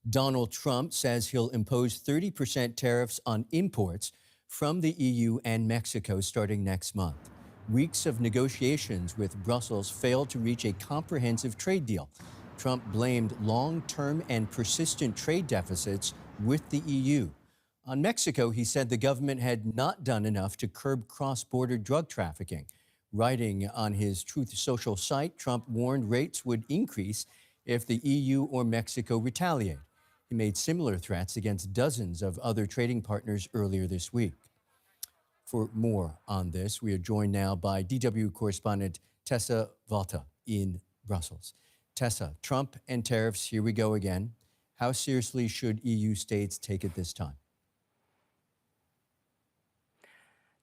Donald Trump says he'll impose 30% tariffs on imports from the EU and Mexico starting next month. Weeks of negotiations with Brussels failed to reach a comprehensive trade deal. Trump blamed long-term and persistent trade deficits with the EU. On Mexico, he said the government had not done enough to curb cross-border drug trafficking. Writing on his Truth Social site, Trump warned rates would increase if the EU or Mexico retaliate. He made similar threats against dozens of other trading partners earlier this week. For more on this, we are joined now by DW correspondent Tessa Valta in Brussels. Tessa, Trump and tariffs, here we go again. How seriously should EU states take it this time?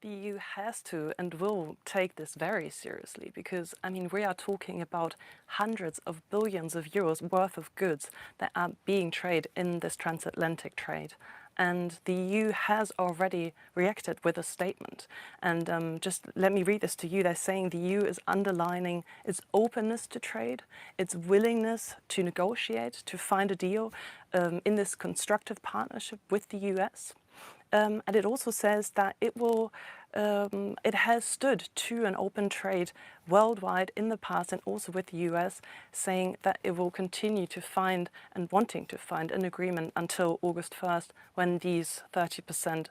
The EU has to and will take this very seriously because, we are talking about hundreds of billions of euros worth of goods that are being traded in this transatlantic trade. And the EU has already reacted with a statement. And just let me read this to you. They're saying the EU is underlining its openness to trade, its willingness to negotiate, to find a deal in this constructive partnership with the US. And it also says that it has stood to an open trade worldwide in the past and also with the US, saying that it will continue to find and wanting to find an agreement until August 1st, when these 30%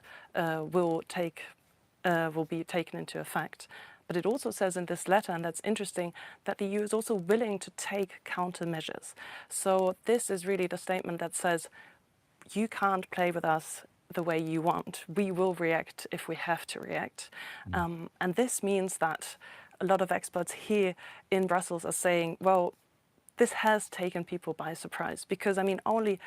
will be taken into effect. But it also says in this letter, and that's interesting, that the EU is also willing to take countermeasures. So this is really the statement that says, you can't play with us the way you want. We will react if we have to react. And this means that a lot of experts here in Brussels are saying, well, this has taken people by surprise because, only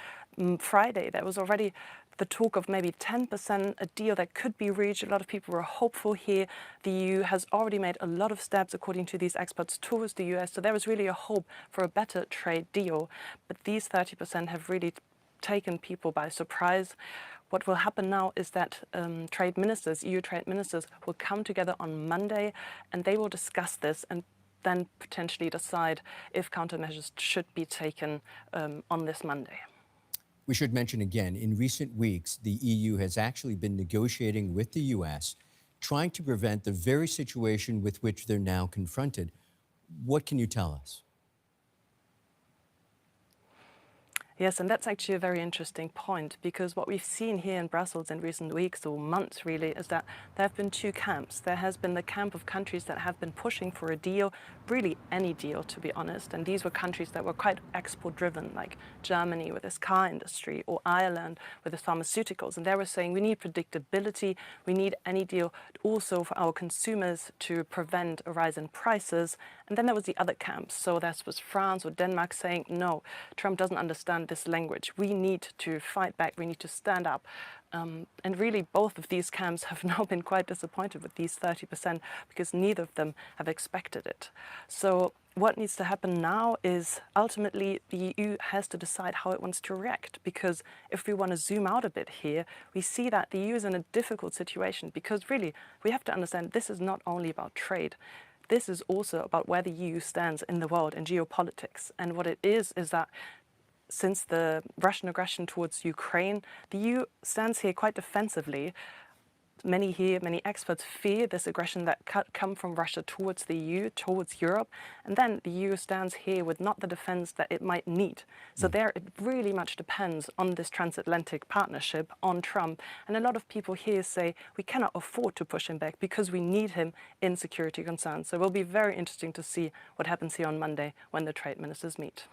Friday there was already the talk of maybe 10%, a deal that could be reached. A lot of people were hopeful here. The EU has already made a lot of steps, according to these experts, towards the US. So there was really a hope for a better trade deal. But these 30% have really taken people by surprise. What will happen now is that trade ministers, EU trade ministers, will come together on Monday and they will discuss this and then potentially decide if countermeasures should be taken on this Monday. We should mention again, in recent weeks, the EU has actually been negotiating with the US, trying to prevent the very situation with which they're now confronted. What can you tell us? Yes, and that's actually a very interesting point, because what we've seen here in Brussels in recent weeks or months really is that there have been two camps. There has been the camp of countries that have been pushing for a deal, really any deal to be honest, and these were countries that were quite export driven, like Germany with its car industry or Ireland with its pharmaceuticals, and they were saying we need predictability, we need any deal also for our consumers to prevent a rise in prices. And then there was the other camp, so that was France or Denmark saying no, Trump doesn't understand this language. We need to fight back. We need to stand up. And really, both of these camps have now been quite disappointed with these 30% because neither of them have expected it. So what needs to happen now is ultimately the EU has to decide how it wants to react, because if we want to zoom out a bit here, we see that the EU is in a difficult situation because really we have to understand this is not only about trade. This is also about where the EU stands in the world in geopolitics. And what it is that since the Russian aggression towards Ukraine, the EU stands here quite defensively. Many experts fear this aggression that come from Russia towards the EU, towards Europe, and then the EU stands here with not the defense that it might need. So there it really much depends on this transatlantic partnership, on Trump, and a lot of people here say we cannot afford to push him back because we need him in security concerns. So it will be very interesting to see what happens here on Monday when the trade ministers meet.